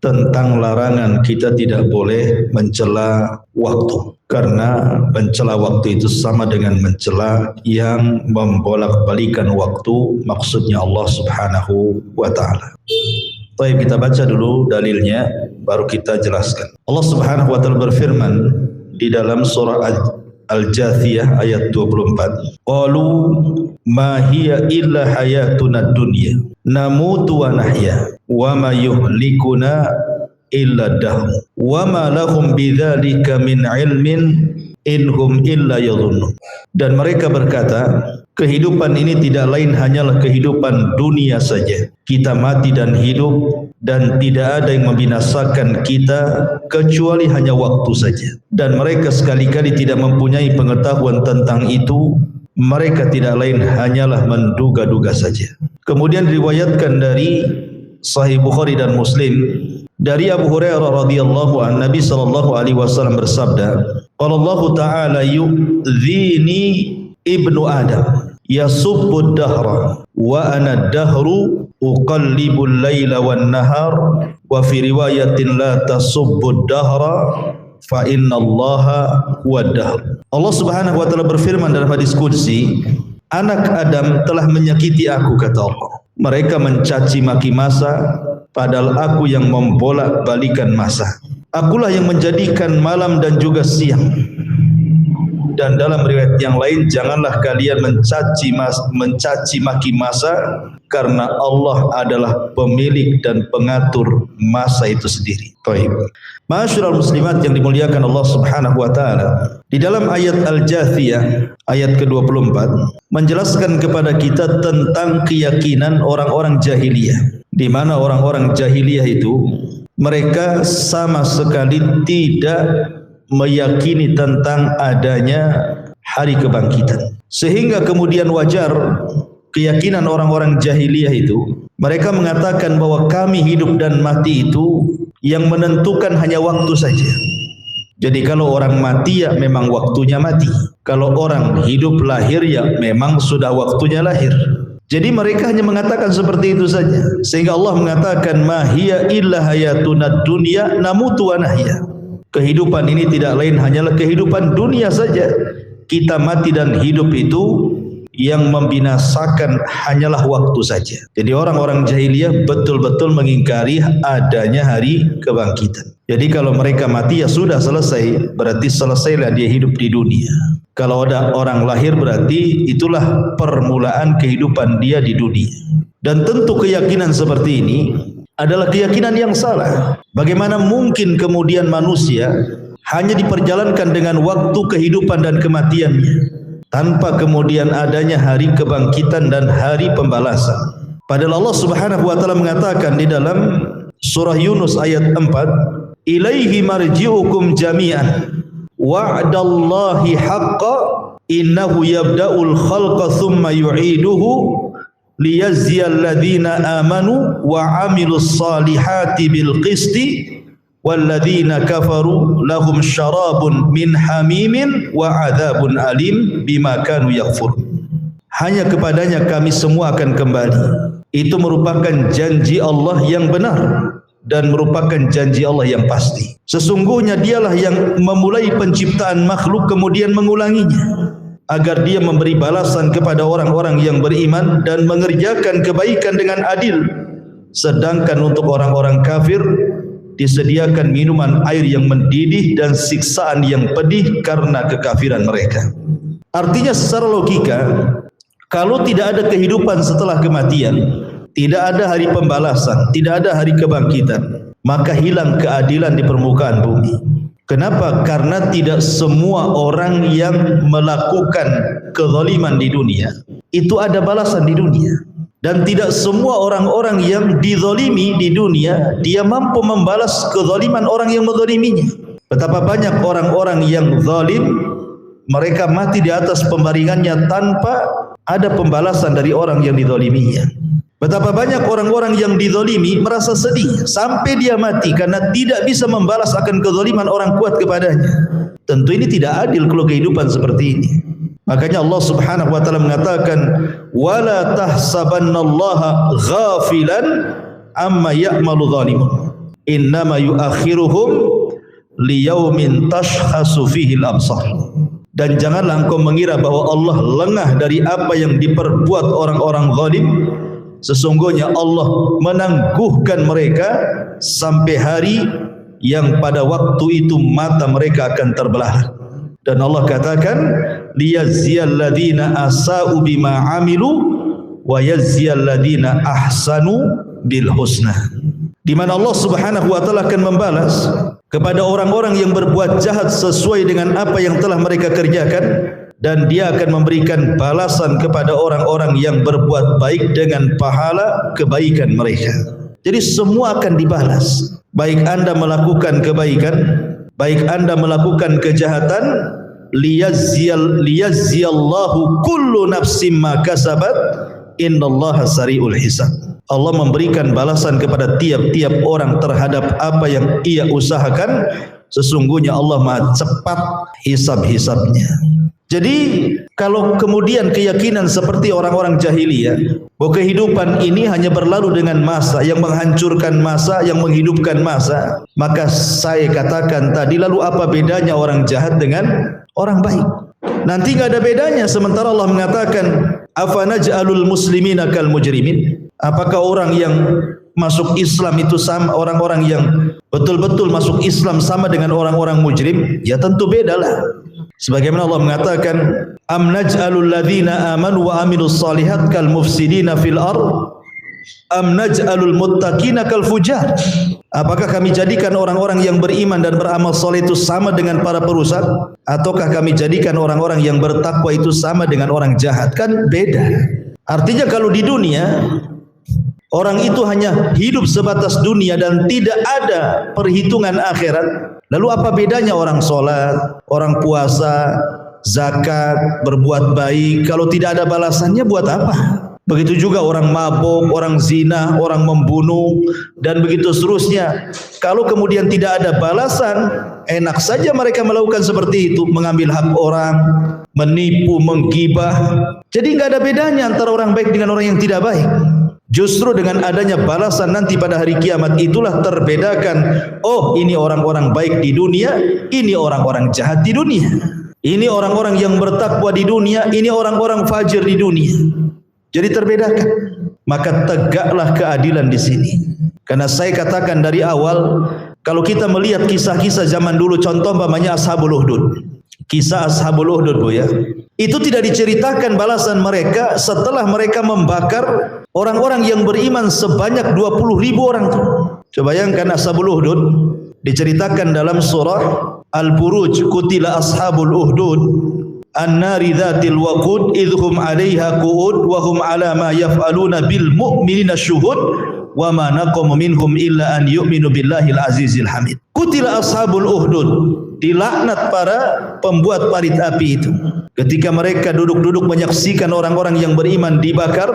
Tentang larangan kita tidak boleh mencela waktu, karena mencela waktu itu sama dengan mencela yang membolak-balikan waktu, maksudnya Allah Subhanahu wa taala. Baik, kita baca dulu dalilnya baru kita jelaskan. Allah Subhanahu wa taala berfirman di dalam surah Al-Jathiyah ayat 24. Qalu ma hiya illa hayatuna dunya namutu wa nahya wa ma yuhlikuna illa dahr wa ma lahum bidzalika min ilmin inhum illa yadhunnun. Dan mereka berkata, kehidupan ini tidak lain hanyalah kehidupan dunia saja. Kita mati dan hidup, dan tidak ada yang membinasakan kita kecuali hanya waktu saja. Dan mereka sekali-kali tidak mempunyai pengetahuan tentang itu. Mereka tidak lain hanyalah menduga-duga saja. Kemudian diriwayatkan dari Sahih Bukhari dan Muslim dari Abu Hurairah radhiyallahu anhu, Nabi sallallahu alaihi wasallam bersabda, qala Allah ta'ala yu'dhini ibnu Adam yasubbu ad-dahra wa ana ad-dahru uqallibul laila wan nahar wa fi riwayatin la tasubbu ad-dahra fa inna Allaha huwa ad-dahr. Allah Subhanahu wa taala berfirman dalam hadis qudsi, anak Adam telah menyakiti aku, kata Allah. Mereka mencaci maki masa, padahal aku yang membolak-balikan masa. Akulah yang menjadikan malam dan juga siang. Dan dalam riwayat yang lain, janganlah kalian mencaci maki masa, karena Allah adalah pemilik dan pengatur masa itu sendiri. Baik. Ma'asyiral muslimat yang dimuliakan Allah Subhanahu wa taala, di dalam ayat Al-Jathiyah ayat ke-24 menjelaskan kepada kita tentang keyakinan orang-orang jahiliyah, di mana orang-orang jahiliyah itu mereka sama sekali tidak meyakini tentang adanya hari kebangkitan, sehingga kemudian wajar keyakinan orang-orang jahiliyah itu, mereka mengatakan bahwa kami hidup dan mati itu yang menentukan hanya waktu saja. Jadi kalau orang mati ya memang waktunya mati, kalau orang hidup lahir ya memang sudah waktunya lahir. Jadi mereka hanya mengatakan seperti itu saja, sehingga Allah mengatakan ma hiya illa hayatuna dunya namutu wa nahya. Kehidupan ini tidak lain hanyalah kehidupan dunia saja. Kita mati dan hidup itu yang membinasakan hanyalah waktu saja. Jadi orang-orang jahiliyah betul-betul mengingkari adanya hari kebangkitan. Jadi kalau mereka mati ya sudah selesai, berarti selesailah dia hidup di dunia. Kalau ada orang lahir berarti itulah permulaan kehidupan dia di dunia. Dan tentu keyakinan seperti ini adalah keyakinan yang salah. Bagaimana mungkin kemudian manusia hanya diperjalankan dengan waktu kehidupan dan kematiannya, tanpa kemudian adanya hari kebangkitan dan hari pembalasan. Padahal Allah Subhanahu wa taala mengatakan di dalam surah Yunus ayat 4, ilaihi marji'ukum jami'an wa'dallahi haqqan innahu yabda'ul khalqa thumma yu'iduhu liyajziyal ladzina amanu wa 'amilus salihati bil qisti walladzina kafaru lahum syarabun min hamimin wa 'adzabun alim bima kanu yakfur. Hanya kepadanya kami semua akan kembali. Itu merupakan janji Allah yang benar dan merupakan janji Allah yang pasti. Sesungguhnya dialah yang memulai penciptaan makhluk kemudian mengulanginya, agar dia memberi balasan kepada orang-orang yang beriman dan mengerjakan kebaikan dengan adil. Sedangkan untuk orang-orang kafir disediakan minuman air yang mendidih dan siksaan yang pedih karena kekafiran mereka. Artinya secara logika, kalau tidak ada kehidupan setelah kematian, tidak ada hari pembalasan, tidak ada hari kebangkitan, maka hilang keadilan di permukaan bumi. Kenapa? Karena tidak semua orang yang melakukan kezaliman di dunia itu ada balasan di dunia, dan tidak semua orang-orang yang dizalimi di dunia dia mampu membalas kezaliman orang yang menzaliminya. Betapa banyak orang-orang yang zalim, mereka mati di atas pembaringannya tanpa ada pembalasan dari orang yang dizaliminya. Betapa banyak orang-orang yang dizalimi merasa sedih sampai dia mati karena tidak bisa membalas akan kezaliman orang kuat kepadanya. Tentu ini tidak adil kalau kehidupan seperti ini. Makanya Allah Subhanahu wa taala mengatakan, "Wala tahsabannallaha ghafilan amma ya'malu zalimun. Innama yu'akhiruhum liyaumin tashkhasu fihi al-absar." Dan janganlah engkau mengira bahwa Allah lengah dari apa yang diperbuat orang-orang zalim. Sesungguhnya Allah menangguhkan mereka sampai hari yang pada waktu itu mata mereka akan terbelah. Dan Allah katakan, liyajziyal ladzina asa'u bima 'amilu wa yajziyal ladzina ahsanu bil husna. Di mana Allah Subhanahu wa taala akan membalas kepada orang-orang yang berbuat jahat sesuai dengan apa yang telah mereka kerjakan, dan dia akan memberikan balasan kepada orang-orang yang berbuat baik dengan pahala kebaikan mereka. Jadi semua akan dibalas. Baik Anda melakukan kebaikan, baik Anda melakukan kejahatan, liyazziyallahu kullu nafsim ma kasabat innallaha sari'ul hisab. Allah memberikan balasan kepada tiap-tiap orang terhadap apa yang ia usahakan. Sesungguhnya Allah Maha cepat hisab-hisabnya. Jadi kalau kemudian keyakinan seperti orang-orang jahiliyah bahwa kehidupan ini hanya berlalu dengan masa, yang menghancurkan masa, yang menghidupkan masa, maka saya katakan tadi, lalu apa bedanya orang jahat dengan orang baik? Nanti enggak ada bedanya. Sementara Allah mengatakan, afanaj'alul muslimina kal mujrimin? Apakah orang yang masuk Islam itu sama, orang-orang yang betul-betul masuk Islam sama dengan orang-orang mujrim? Ya tentu bedalah. Sebagaimana Allah mengatakan, am naj'alul ladzina amanu wa amilus solihat kal mufsidina fil ard am naj'alul muttaqina kal fujar? Apakah kami jadikan orang-orang yang beriman dan beramal soleh itu sama dengan para perusak, ataukah kami jadikan orang-orang yang bertakwa itu sama dengan orang jahat? Kan beda. Artinya kalau di dunia orang itu hanya hidup sebatas dunia dan tidak ada perhitungan akhirat, lalu apa bedanya orang sholat, orang puasa, zakat, berbuat baik? Kalau tidak ada balasannya buat apa? Begitu juga orang mabuk, orang zina, orang membunuh, dan begitu seterusnya. Kalau kemudian tidak ada balasan, enak saja mereka melakukan seperti itu, mengambil hak orang, menipu, menggibah. Jadi enggak ada bedanya antara orang baik dengan orang yang tidak baik. Justru dengan adanya balasan nanti pada hari kiamat, itulah terbedakan. Oh, ini orang-orang baik di dunia, ini orang-orang jahat di dunia. Ini orang-orang yang bertakwa di dunia, ini orang-orang fajir di dunia. Jadi terbedakan. Maka tegaklah keadilan di sini. Karena saya katakan dari awal, kalau kita melihat kisah-kisah zaman dulu, contoh umpamanya Ashabul Uhdud. Kisah Ashabul Uhdud, Bu ya. Itu tidak diceritakan balasan mereka setelah mereka membakar orang-orang yang beriman sebanyak 20.000 orang. Coba bayangkan Ashabul Uhdud diceritakan dalam surah Al-Buruj, kutila ashabul uhdud an-nari dzatil waqud idhum 'alaiha qu'ud wa hum 'ala ma yaf'aluna bil mu'minina syuhud wa ma naqamu minhum illa an yu'minu billahil azizil hamid. Kutila ashabul uhdud, dilaknat para pembuat parit api itu. Ketika mereka duduk-duduk menyaksikan orang-orang yang beriman dibakar,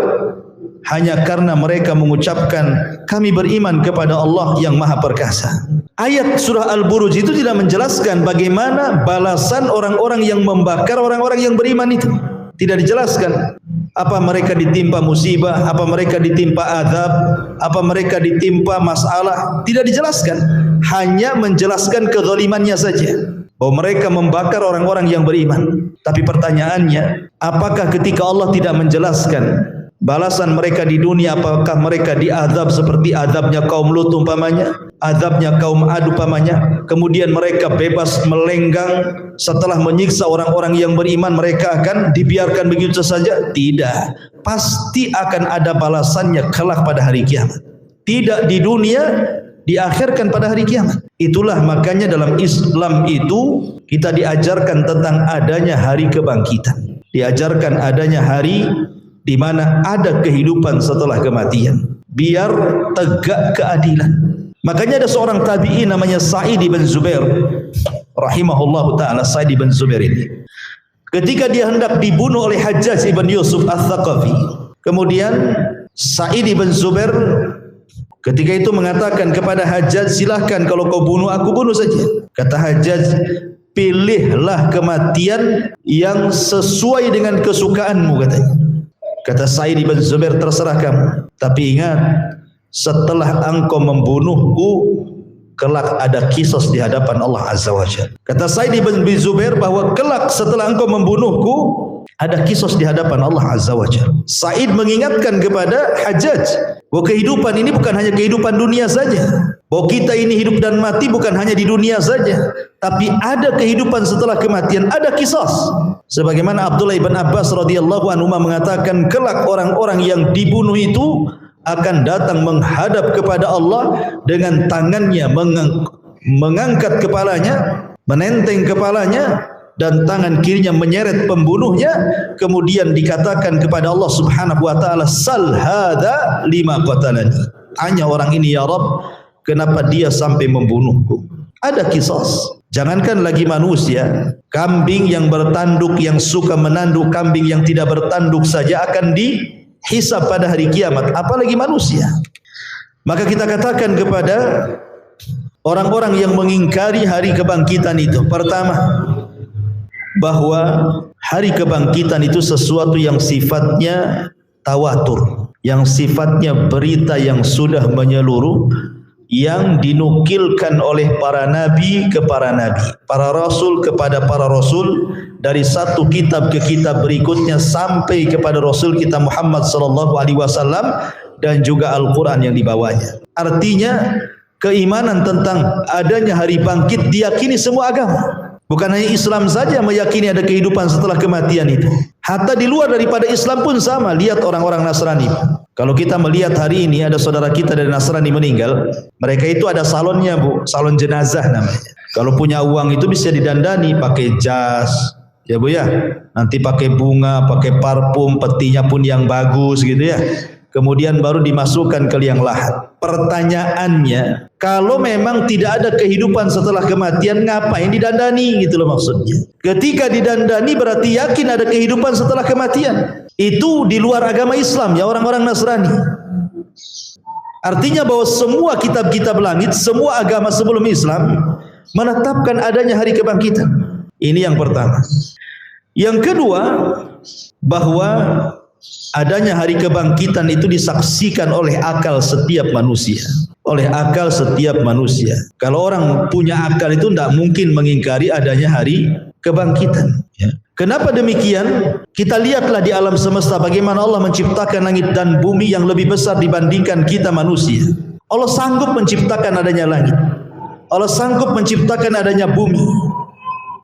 hanya karena mereka mengucapkan kami beriman kepada Allah yang Maha Perkasa. Ayat surah Al-Buruj itu tidak menjelaskan bagaimana balasan orang-orang yang membakar orang-orang yang beriman itu. Tidak dijelaskan. Apa mereka ditimpa musibah, apa mereka ditimpa azab, apa mereka ditimpa masalah, tidak dijelaskan. Hanya menjelaskan kezalimannya saja, bahwa mereka membakar orang-orang yang beriman. Tapi pertanyaannya, apakah ketika Allah tidak menjelaskan balasan mereka di dunia, apakah mereka diazab seperti azabnya kaum Lut umpamanya, azabnya kaum Ad umpamanya, kemudian mereka bebas melenggang setelah menyiksa orang-orang yang beriman, mereka akan dibiarkan begitu saja? Tidak, pasti akan ada balasannya kelak pada hari kiamat. Tidak di dunia, diakhirkan pada hari kiamat. Itulah makanya dalam Islam itu kita diajarkan tentang adanya hari kebangkitan, diajarkan adanya hari di mana ada kehidupan setelah kematian, biar tegak keadilan. Makanya ada seorang tabi'in namanya Sa'id bin Zubair rahimahullahu ta'ala. Sa'id bin Zubair ini, ketika dia hendak dibunuh oleh Hajjaj ibn Yusuf Al-Thaqafi, kemudian Sa'id ibn Zubair ketika itu mengatakan kepada Hajjaj, silahkan kalau kau bunuh aku, bunuh saja. Kata Hajjaj, pilihlah kematian yang sesuai dengan kesukaanmu, katanya. Kata Sa'id ibn Zubair, terserah kamu, tapi ingat, setelah engkau membunuhku, kelak ada kisos di hadapan Allah Azza wa Jalla. Kata Sa'id ibn Zubair bahwa kelak setelah engkau membunuhku, ada kisos di hadapan Allah Azza wa Jalla. Sa'id mengingatkan kepada Hajjaj bahwa kehidupan ini bukan hanya kehidupan dunia saja. Bahwa kita ini hidup dan mati bukan hanya di dunia saja, tapi ada kehidupan setelah kematian, ada kisos. Sebagaimana Abdullah ibn Abbas radhiyallahu anhu mengatakan, kelak orang-orang yang dibunuh itu akan datang menghadap kepada Allah dengan tangannya mengangkat kepalanya, menenteng kepalanya, dan tangan kirinya menyeret pembunuhnya. Kemudian dikatakan kepada Allah Subhanahu wa taala, sal hadza lima qatalani. Tanya orang ini, ya Rabb, kenapa dia sampai membunuhku? Ada kisos. Jangankan lagi manusia, kambing yang bertanduk, yang suka menanduk kambing yang tidak bertanduk saja akan dihisab pada hari kiamat, apalagi manusia. Maka kita katakan kepada orang-orang yang mengingkari hari kebangkitan itu, pertama, bahwa hari kebangkitan itu sesuatu yang sifatnya tawatur, yang sifatnya berita yang sudah menyeluruh, yang dinukilkan oleh para nabi ke para nabi, para rasul kepada para rasul, dari satu kitab ke kitab berikutnya sampai kepada Rasul kita Muhammad sallallahu alaihi wasallam, dan juga Al-Qur'an yang dibawanya. Artinya keimanan tentang adanya hari bangkit diyakini semua agama. Bukan hanya Islam saja meyakini ada kehidupan setelah kematian itu. Hatta di luar daripada Islam pun sama. Lihat orang-orang Nasrani. Kalau kita melihat hari ini ada saudara kita dari Nasrani meninggal, mereka itu ada salonnya, Bu, salon jenazah namanya. Kalau punya uang itu bisa didandani pakai jas, ya Bu ya. Nanti pakai bunga, pakai parfum, petinya pun yang bagus gitu ya. Kemudian baru dimasukkan ke liang lahat. Pertanyaannya, kalau memang tidak ada kehidupan setelah kematian, ngapain didandani gitu loh maksudnya. Ketika didandani berarti yakin ada kehidupan setelah kematian. Itu di luar agama Islam ya, orang-orang Nasrani. Artinya bahwa semua kitab-kitab langit, semua agama sebelum Islam menetapkan adanya hari kebangkitan. Ini yang pertama. Yang kedua, bahwa adanya hari kebangkitan itu disaksikan oleh akal setiap manusia. Oleh akal setiap manusia. Kalau orang punya akal itu tidak mungkin mengingkari adanya hari kebangkitan. Ya. Kenapa demikian? Kita lihatlah di alam semesta bagaimana Allah menciptakan langit dan bumi yang lebih besar dibandingkan kita manusia. Allah sanggup menciptakan adanya langit. Allah sanggup menciptakan adanya bumi.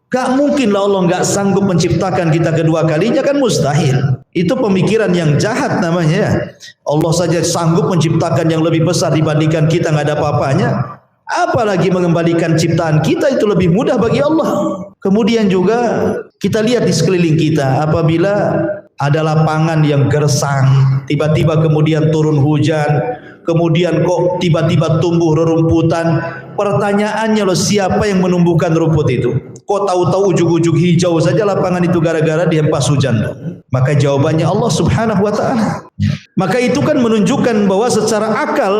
Gak mungkinlah Allah gak sanggup menciptakan kita kedua kalinya, kan mustahil. Itu pemikiran yang jahat namanya ya. Allah saja sanggup menciptakan yang lebih besar dibandingkan kita, gak ada apa-apanya. Apalagi mengembalikan ciptaan kita, itu lebih mudah bagi Allah. Kemudian juga kita lihat di sekeliling kita, apabila ada lapangan yang gersang, tiba-tiba kemudian turun hujan, kemudian kok tiba-tiba tumbuh rerumputan. Pertanyaannya loh, siapa yang menumbuhkan rumput itu? Kok tahu-tahu ujung-ujung hijau saja lapangan itu gara-gara dihempas hujan? Maka jawabannya Allah Subhanahu wa taala. Maka itu kan menunjukkan bahwa secara akal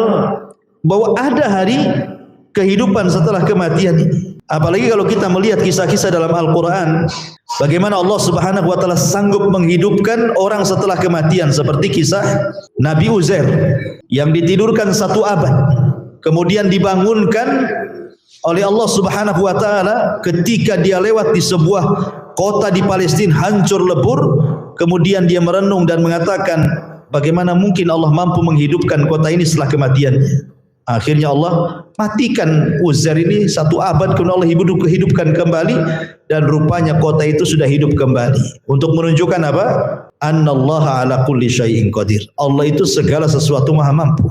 bahwa ada hari kehidupan setelah kematian ini. Apalagi kalau kita melihat kisah-kisah dalam Al-Quran, bagaimana Allah Subhanahu wa taala sanggup menghidupkan orang setelah kematian, seperti kisah Nabi Uzair yang ditidurkan 1 abad, kemudian dibangunkan oleh Allah Subhanahu wa taala ketika dia lewat di sebuah kota di Palestina hancur lebur. Kemudian dia merenung dan mengatakan, bagaimana mungkin Allah mampu menghidupkan kota ini setelah kematiannya. Akhirnya Allah matikan Uzair ini 1 abad, kemudian Allah hidupkan kembali, dan rupanya kota itu sudah hidup kembali. Untuk menunjukkan apa? Annallaha ala kulli syai'in qadir. Allah itu segala sesuatu maha mampu.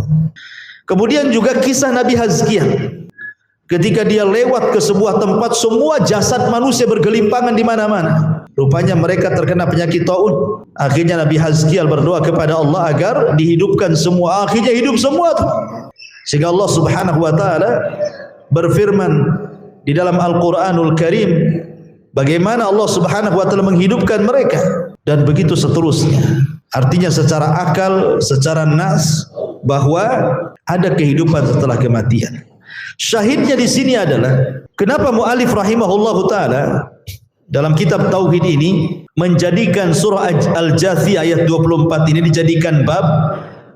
Kemudian juga kisah Nabi Hazkiyah. Ketika dia lewat ke sebuah tempat, semua jasad manusia bergelimpangan di mana-mana. Rupanya mereka terkena penyakit taun. Akhirnya Nabi Hazkiyah berdoa kepada Allah agar dihidupkan semua. Akhirnya hidup semua tuh. Sehingga Allah Subhanahu wa taala berfirman di dalam Al-Qur'anul Karim, bagaimana Allah Subhanahu wa taala menghidupkan mereka, dan begitu seterusnya. Artinya secara akal, secara nas bahwa ada kehidupan setelah kematian. Syahidnya di sini adalah kenapa mu'alif rahimahullahu taala dalam kitab tauhid ini menjadikan surah Al-Jathi ayat 24 ini dijadikan bab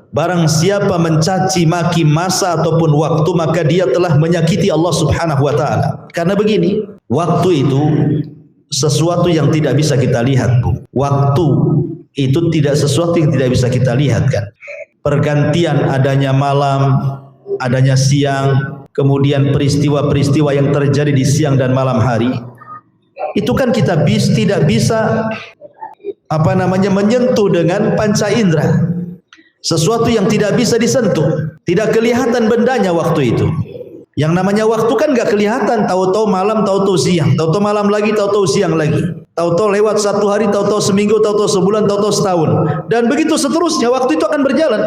barang siapa mencaci maki masa ataupun waktu maka dia telah menyakiti Allah Subhanahu wa taala. Karena begini, waktu itu sesuatu yang tidak bisa kita lihat, Bu. Waktu itu tidak sesuatu yang tidak bisa kita lihat, kan. Pergantian adanya malam, adanya siang, kemudian peristiwa-peristiwa yang terjadi di siang dan malam hari, itu kan kita tidak bisa menyentuh dengan panca indera. Sesuatu yang tidak bisa disentuh, tidak kelihatan bendanya waktu itu. Yang namanya waktu kan gak kelihatan, tahu-tahu malam, tahu-tahu siang, tahu-tahu malam lagi, tahu-tahu siang lagi, tahu-tahu lewat 1 hari, tahu-tahu seminggu, tahu-tahu sebulan, tahu-tahu setahun, dan begitu seterusnya. Waktu itu akan berjalan.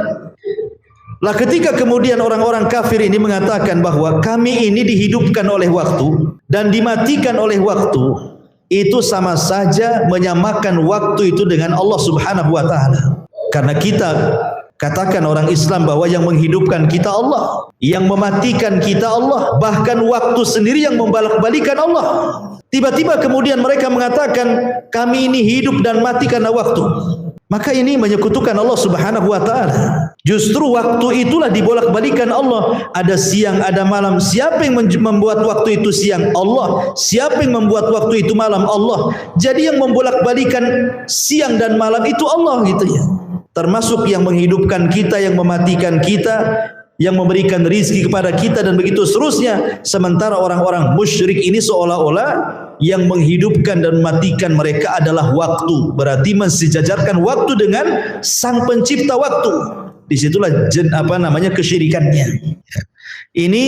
Lah ketika kemudian orang-orang kafir ini mengatakan bahwa kami ini dihidupkan oleh waktu dan dimatikan oleh waktu, itu sama saja menyamakan waktu itu dengan Allah Subhanahu wa taala. Karena kita katakan orang Islam bahwa yang menghidupkan kita Allah, yang mematikan kita Allah, bahkan waktu sendiri yang membalak-balikan Allah. Tiba-tiba kemudian mereka mengatakan kami ini hidup dan mati karena waktu. Maka ini menyekutukan Allah Subhanahu wa taala. Justru waktu itulah dibolak-balikan Allah. Ada siang, ada malam. Siapa yang membuat waktu itu siang? Allah. Siapa yang membuat waktu itu malam? Allah. Jadi yang membolak-balikan siang dan malam itu Allah, gitu ya. Termasuk yang menghidupkan kita, yang mematikan kita, yang memberikan rizki kepada kita, dan begitu seterusnya. Sementara orang-orang musyrik ini seolah-olah yang menghidupkan dan mematikan mereka adalah waktu. Berarti mensejajarkan waktu dengan sang pencipta waktu. Disitulah kesyirikannya. Ini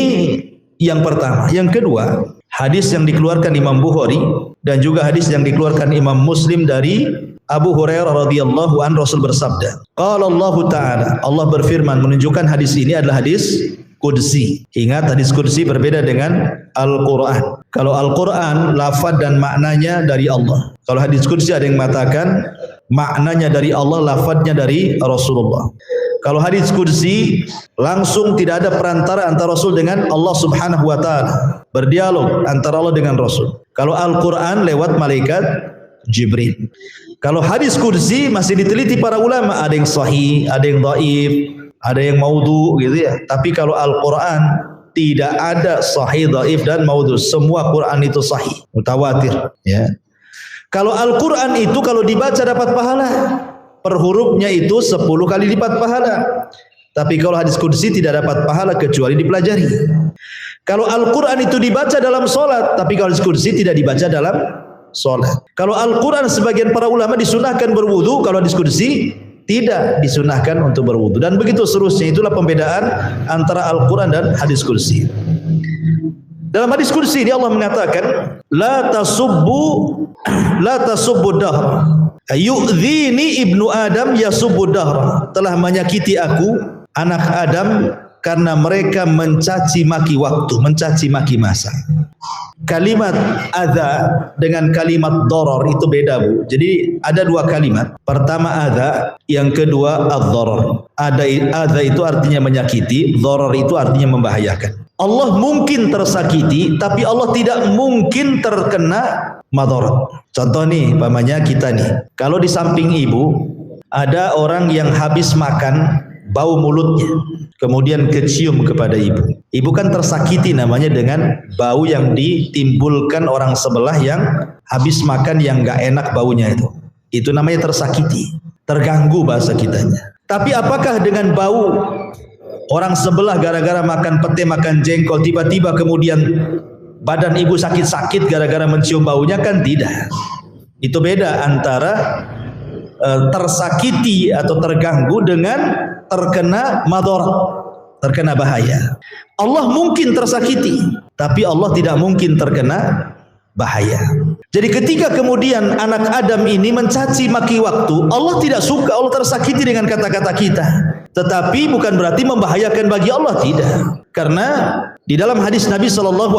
yang pertama. Yang kedua, hadis yang dikeluarkan Imam Bukhari dan juga hadis yang dikeluarkan Imam Muslim dari Abu Hurairah radhiyallahu anhu, Rasul bersabda, qala Allah Ta'ala, Allah berfirman, menunjukkan hadis ini adalah hadis Qudsi. Ingat, hadis Qudsi berbeda dengan Al-Quran. Kalau Al-Quran lafaz dan maknanya dari Allah. Kalau hadis Qudsi ada yang mengatakan maknanya dari Allah, lafaznya dari Rasulullah. Kalau hadis Qudsi langsung tidak ada perantara antara Rasul dengan Allah Subhanahu wa taala. Berdialog antara Allah dengan Rasul. Kalau Al-Quran lewat malaikat Jibril. Kalau hadis Qudsi masih diteliti para ulama, ada yang sahih, ada yang dhaif, ada yang maudhu, gitu ya. Tapi kalau Al-Quran tidak ada sahih, dhaif dan maudhu. Semua Quran itu sahih, mutawatir, ya. Kalau Al-Quran itu kalau dibaca dapat pahala, per hurufnya itu 10 kali lipat pahala. Tapi kalau hadis Qudsi tidak dapat pahala kecuali dipelajari. Kalau Al-Quran itu dibaca dalam solat, tapi kalau hadis Qudsi tidak dibaca dalam solat. Kalau Al-Quran sebagian para ulama disunahkan berwudu, kalau hadis Qudsi tidak disunahkan untuk berwudu, dan begitu seterusnya. Itulah pembedaan antara Al-Quran dan hadis Qudsi. Dalam hadis Qudsi ini Allah mengatakan, la tasubbu dahr, yu'dhini ibnu Adam yasubbu dahr, telah menyakiti aku anak Adam karena mereka mencaci maki waktu, mencaci maki masa. Kalimat adza dengan kalimat doror itu beda, Bu. Jadi ada dua kalimat. Pertama adza, yang kedua ad-doror. Adza itu artinya menyakiti, doror itu artinya membahayakan. Allah mungkin tersakiti, tapi Allah tidak mungkin terkena madarat. Contoh nih, pamannya kita nih. Kalau di samping ibu ada orang yang habis makan, bau mulutnya, kemudian kecium kepada ibu. Ibu kan tersakiti namanya dengan bau yang ditimbulkan orang sebelah yang habis makan yang gak enak baunya itu. Itu namanya tersakiti, terganggu bahasa kitanya. Tapi apakah dengan bau orang sebelah gara-gara makan pete, makan jengkol, tiba-tiba kemudian badan ibu sakit-sakit gara-gara mencium baunya? Kan tidak. Itu beda antara tersakiti atau terganggu dengan terkena madarat, terkena bahaya. Allah mungkin tersakiti, tapi Allah tidak mungkin terkena bahaya. Jadi ketika kemudian anak Adam ini mencaci maki waktu, Allah tidak suka, Allah tersakiti dengan kata-kata kita. Tetapi bukan berarti membahayakan bagi Allah, tidak. Karena di dalam hadis Nabi SAW,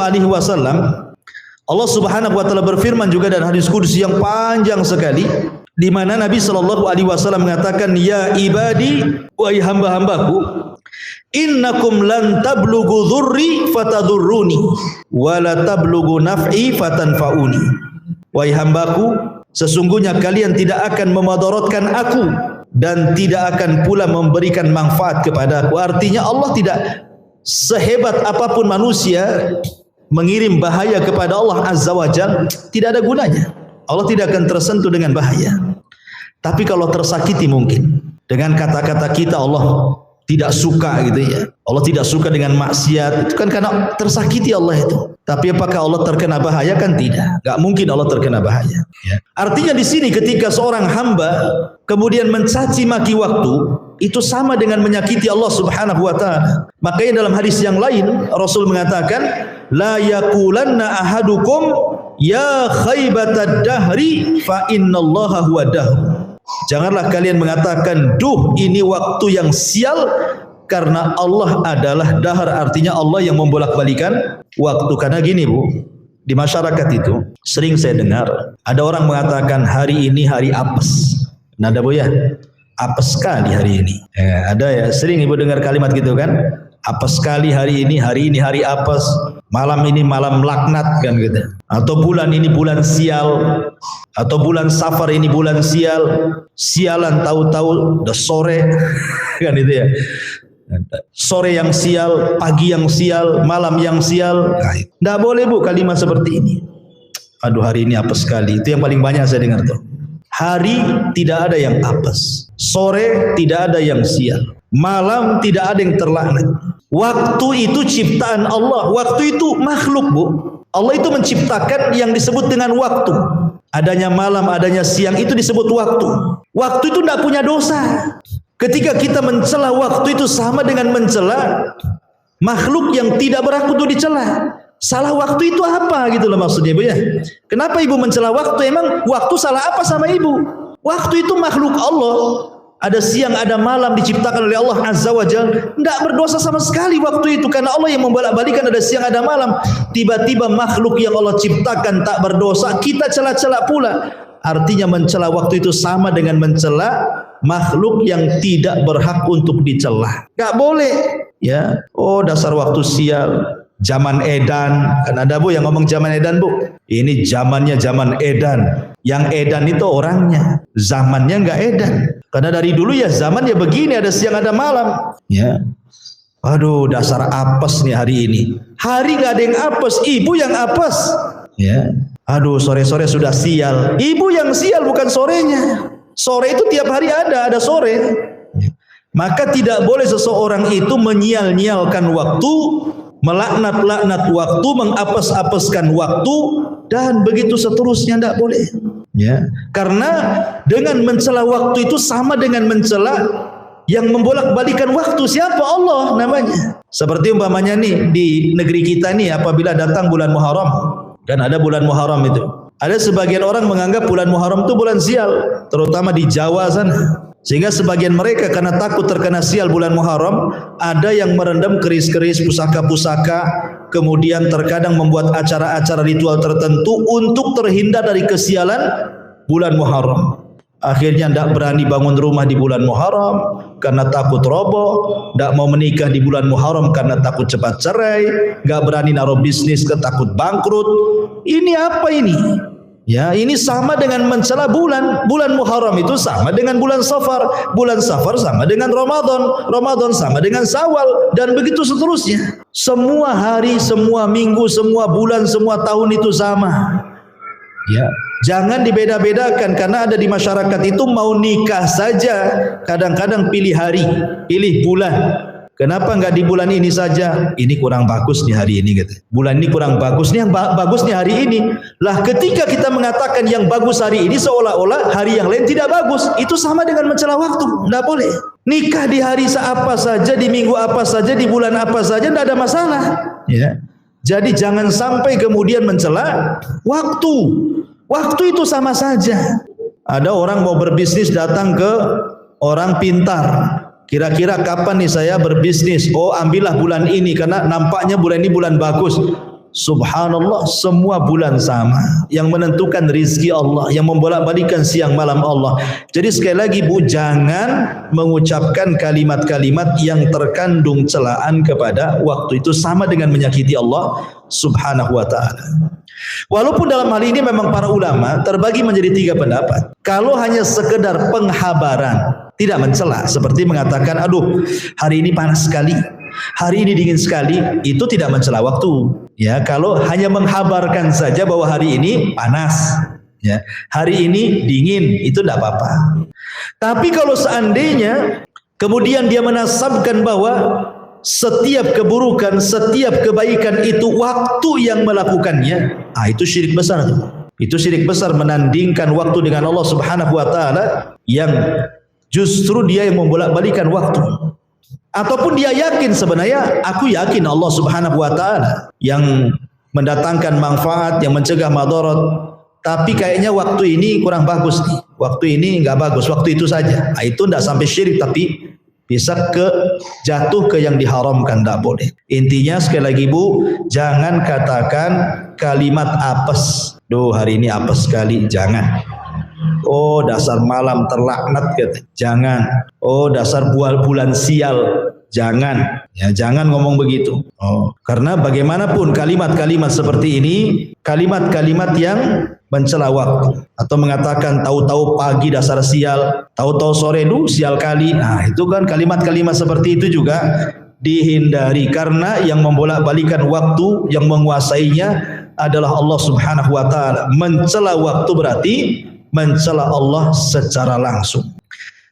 Allah Subhanahu wa taala berfirman juga dalam hadis Qudsi yang panjang sekali, di mana Nabi sallallahu alaihi wasallam mengatakan, ya ibadi, wahai hamba-hambaku, innakum lan tablughu dhurri fatadurruni wa la tablughu naf'i fatanfa'uni. Wahai hambaku, sesungguhnya kalian tidak akan memadaratkan aku dan tidak akan pula memberikan manfaat kepada aku. Artinya Allah tidak sehebat apapun manusia mengirim bahaya kepada Allah Azza wa Jalla, tidak ada gunanya. Allah tidak akan tersentuh dengan bahaya. Tapi kalau tersakiti mungkin dengan kata-kata kita Allah tidak suka gitu ya. Allah tidak suka dengan maksiat, itu kan karena tersakiti Allah itu. Tapi apakah Allah terkena bahaya? Kan tidak. Gak mungkin Allah terkena bahaya. Ya. Artinya di sini ketika seorang hamba kemudian mencaci maki waktu, itu sama dengan menyakiti Allah Subhanahu wa taala. Makanya dalam hadis yang lain Rasul mengatakan, la yaqulanna ahadukum ya khaybatad dahri fa innallaha huwa dahr. Janganlah kalian mengatakan, duh ini waktu yang sial, karena Allah adalah dahar. Artinya Allah yang membolak-balikan waktu. Karena gini Bu, di masyarakat itu sering saya dengar ada orang mengatakan hari ini hari apes. Nada Bu ya, apes sekali hari ini. Ada ya, sering Ibu dengar kalimat gitu kan, apes sekali hari ini hari apes, malam ini malam laknat kan gitu. Atau bulan ini bulan sial, atau bulan Safar ini bulan sial. Sialan tahu-tahu udah sore kan itu ya. Sore yang sial, pagi yang sial, malam yang sial. Tidak boleh Bu kalimat seperti ini. Aduh hari ini apes sekali. Itu yang paling banyak saya dengar tuh. Hari tidak ada yang apes, sore tidak ada yang sial, malam tidak ada yang terlaknat. Waktu itu ciptaan Allah. Waktu itu makhluk Bu. Allah itu menciptakan yang disebut dengan waktu. Adanya malam, adanya siang, itu disebut waktu. Waktu itu tidak punya dosa. Ketika kita mencela waktu itu sama dengan mencela makhluk yang tidak berhak untuk dicela. Salah waktu itu apa gitu loh maksudnya Bu ya. Kenapa Ibu mencela waktu? Emang waktu salah apa sama Ibu? Waktu itu makhluk Allah. Ada siang, ada malam, diciptakan oleh Allah Azza wa Jalla. Tidak berdosa sama sekali waktu itu, karena Allah yang membolak-balikan ada siang, ada malam. Tiba-tiba makhluk yang Allah ciptakan tak berdosa, kita cela-cela pula. Artinya mencela waktu itu sama dengan mencela makhluk yang tidak berhak untuk dicela. Gak boleh ya. Oh dasar waktu sial, zaman edan. Kan ada Bu yang ngomong zaman edan Bu. Ini zamannya zaman edan. Yang edan itu orangnya, zamannya enggak edan. Karena dari dulu ya zaman ya begini, ada siang ada malam. Ya. Aduh dasar apes nih hari ini. Hari enggak ada yang apes, Ibu yang apes. Ya. Aduh sore-sore sudah sial. Ibu yang sial bukan sorenya. Sore itu tiap hari ada sore. Ya. Maka tidak boleh seseorang itu menyial-nyialkan waktu, melaknat-laknat waktu, mengapes-apeskan waktu, dan begitu seterusnya, tidak boleh. Ya, karena dengan mencela waktu itu sama dengan mencela yang membolak-balikan waktu. Siapa? Allah namanya. Seperti umpamanya nih di negeri kita nih, apabila datang bulan Muharram, dan ada bulan Muharram itu, ada sebagian orang menganggap bulan Muharram itu bulan sial, terutama di Jawa sana. Sehingga sebagian mereka karena takut terkena sial bulan Muharram, ada yang merendam keris-keris, pusaka-pusaka, kemudian terkadang membuat acara-acara ritual tertentu untuk terhindar dari kesialan bulan Muharram. Akhirnya tidak berani bangun rumah di bulan Muharram karena takut roboh, tidak mau menikah di bulan Muharram karena takut cepat cerai, tidak berani naruh bisnis karena takut bangkrut. Ini apa ini? Ya, ini sama dengan mencela bulan. Bulan Muharram itu sama dengan bulan Safar. Bulan Safar sama dengan Ramadan. Ramadan sama dengan Syawal. Dan begitu seterusnya. Semua hari, semua minggu, semua bulan, semua tahun itu sama. Ya, jangan dibeda-bedakan, karena ada di masyarakat itu mau nikah saja kadang-kadang pilih hari, pilih bulan. Kenapa enggak di bulan ini saja? Ini kurang bagus nih hari ini gitu. Bulan ini kurang bagus nih, yang bagus nih hari ini. Lah ketika kita mengatakan yang bagus hari ini, seolah-olah hari yang lain tidak bagus. Itu sama dengan mencela waktu. Tidak boleh. Nikah di hari apa saja, di minggu apa saja, di bulan apa saja, tidak ada masalah. Ya. Jadi jangan sampai kemudian mencela waktu. Waktu itu sama saja. Ada orang mau berbisnis datang ke orang pintar. Kira-kira kapan nih saya berbisnis? Oh ambillah bulan ini karena nampaknya bulan ini bulan bagus. Subhanallah, semua bulan sama. Yang menentukan rizki Allah, yang membolak-balikan siang malam Allah. Jadi sekali lagi Bu, jangan mengucapkan kalimat-kalimat yang terkandung celaan kepada waktu, itu sama dengan menyakiti Allah Subhanahu wa ta'ala. Walaupun dalam hal ini memang para ulama terbagi menjadi 3 pendapat. Kalau hanya sekedar penghabaran, tidak mencela, seperti mengatakan, aduh hari ini panas sekali, hari ini dingin sekali, itu tidak mencela waktu. Ya, kalau hanya menghabarkan saja bahwa hari ini panas, ya, hari ini dingin, itu tidak apa-apa. Tapi kalau seandainya kemudian dia menasabkan bahwa setiap keburukan, setiap kebaikan itu waktu yang melakukannya, itu syirik besar tuh. Itu syirik besar, menandingkan waktu dengan Allah Subhanahu wa taala, yang justru dia yang membolak-balikan waktu. Ataupun dia yakin, sebenarnya aku yakin Allah Subhanahu wa taala yang mendatangkan manfaat, yang mencegah madarat, tapi kayaknya waktu ini kurang bagus nih, waktu ini enggak bagus, waktu itu saja. Itu enggak sampai syirik, tapi bisa jatuh ke yang diharamkan, tidak boleh. Intinya sekali lagi Bu, jangan katakan kalimat apes. Duh hari ini apes sekali, jangan. Oh dasar malam terlaknat, jangan. Oh dasar bulan sial, jangan. Ya, jangan ngomong begitu. Karena bagaimanapun kalimat-kalimat seperti ini, kalimat-kalimat yang mencela waktu, atau mengatakan tahu-tahu pagi dasar sial, tahu-tahu sore sial kali. Nah, itu kan kalimat-kalimat seperti itu juga dihindari, karena yang membolak-balikan waktu, yang menguasainya adalah Allah Subhanahu wa taala. Mencela waktu berarti mencela Allah secara langsung.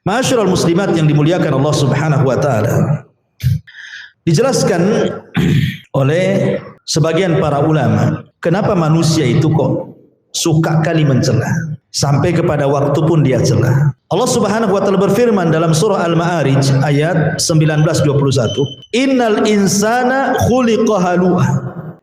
Ma'asyiral muslimat yang dimuliakan Allah Subhanahu wa taala, dijelaskan oleh sebagian para ulama, kenapa manusia itu kok suka kali mencela, sampai kepada waktu pun dia cela. Allah Subhanahu wa taala berfirman dalam surah Al-Ma'arij ayat 19:21, innal insana khuliqa halu'a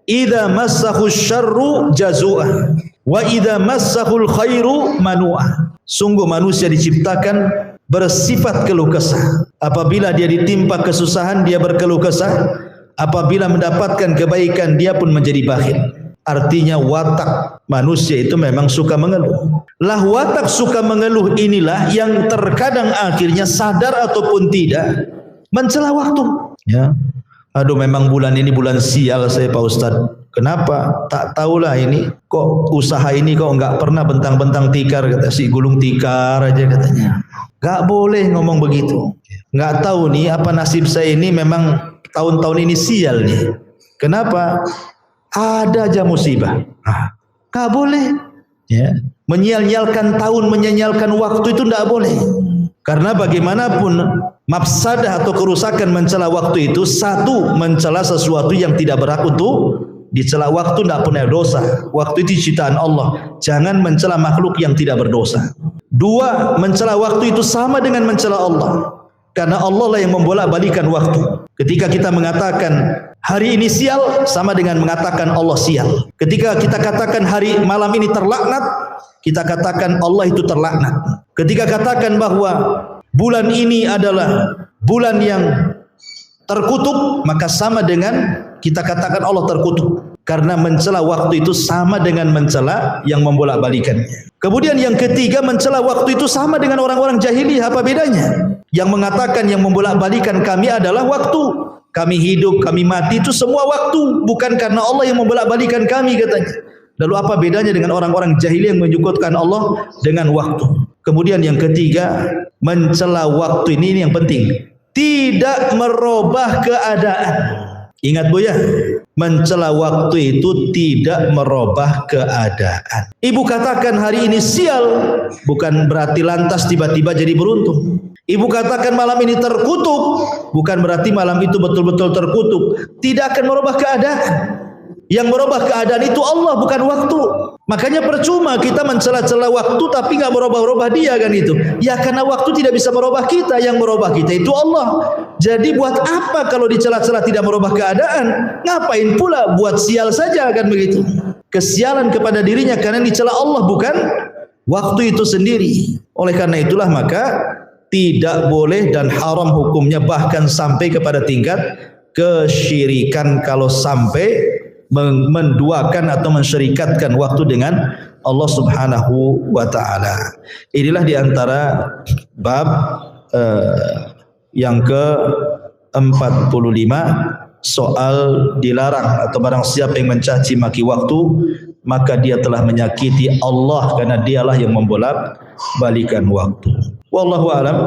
idza massahu syarru jazu'a wa idza massahu khairu manu'a. Sungguh manusia diciptakan bersifat keluh kesah. Apabila dia ditimpa kesusahan, dia berkeluh kesah. Apabila mendapatkan kebaikan, dia pun menjadi bakhil. Artinya watak manusia itu memang suka mengeluh. Lah watak suka mengeluh inilah yang terkadang akhirnya sadar ataupun tidak mencela waktu. Ya, aduh memang bulan ini bulan sial saya Pak Ustadz. Kenapa? Tak tahulah ini. Kok usaha ini kok enggak pernah bentang-bentang tikar, kata si gulung tikar aja katanya. Enggak boleh ngomong begitu. Enggak tahu nih apa nasib saya ini, memang tahun-tahun ini sial nih. Kenapa? Ada aja musibah. Enggak boleh. Ya. Menyia-nyialkan tahun, menyia-nyialkan waktu itu enggak boleh. Karena bagaimanapun mafsadah atau kerusakan mencela waktu itu, satu, mencela sesuatu yang tidak berhak untuk dicela. Waktu tidak punya dosa, waktu itu ciptaan Allah. Jangan mencela makhluk yang tidak berdosa. Dua, mencela waktu itu sama dengan mencela Allah, karena Allah lah yang membolak-balikan waktu. Ketika kita mengatakan hari ini sial, sama dengan mengatakan Allah sial. Ketika kita katakan hari malam ini terlaknat, kita katakan Allah itu terlaknat. Ketika katakan bahwa bulan ini adalah bulan yang terkutuk, maka sama dengan kita katakan Allah terkutuk. Karena mencela waktu itu sama dengan mencela yang membolak-balikannya. Kemudian yang ketiga, mencela waktu itu sama dengan orang-orang jahiliyah. Apa bedanya? Yang mengatakan yang membolak-balikan kami adalah waktu. Kami hidup, kami mati, itu semua waktu. Bukan karena Allah yang membolak-balikan kami, katanya. Lalu apa bedanya dengan orang-orang jahiliyah yang menyebutkan Allah dengan waktu? Kemudian yang ketiga, mencela waktu ini yang penting, tidak merubah keadaan. Ingat Bu ya, mencela waktu itu tidak merubah keadaan. Ibu katakan hari ini sial, bukan berarti lantas tiba-tiba jadi beruntung. Ibu katakan malam ini terkutuk, bukan berarti malam itu betul-betul terkutuk. Tidak akan merubah keadaan. Yang merubah keadaan itu Allah, bukan waktu. Makanya percuma kita mencela-cela waktu tapi nggak merubah-rubah dia, kan itu. Ya karena waktu tidak bisa merubah kita, yang merubah kita itu Allah. Jadi buat apa kalau dicela-cela tidak merubah keadaan? Ngapain pula buat sial saja, kan begitu. Kesialan kepada dirinya karena dicela Allah, bukan waktu itu sendiri. Oleh karena itulah maka tidak boleh dan haram hukumnya, bahkan sampai kepada tingkat kesyirikan kalau sampai menduakan atau mensyirikatkan waktu dengan Allah Subhanahu wa taala. Inilah di antara bab yang ke-45 soal dilarang atau barang siapa yang mencaci maki waktu maka dia telah menyakiti Allah karena dialah yang membolak balikan waktu. Wallahu a'lam.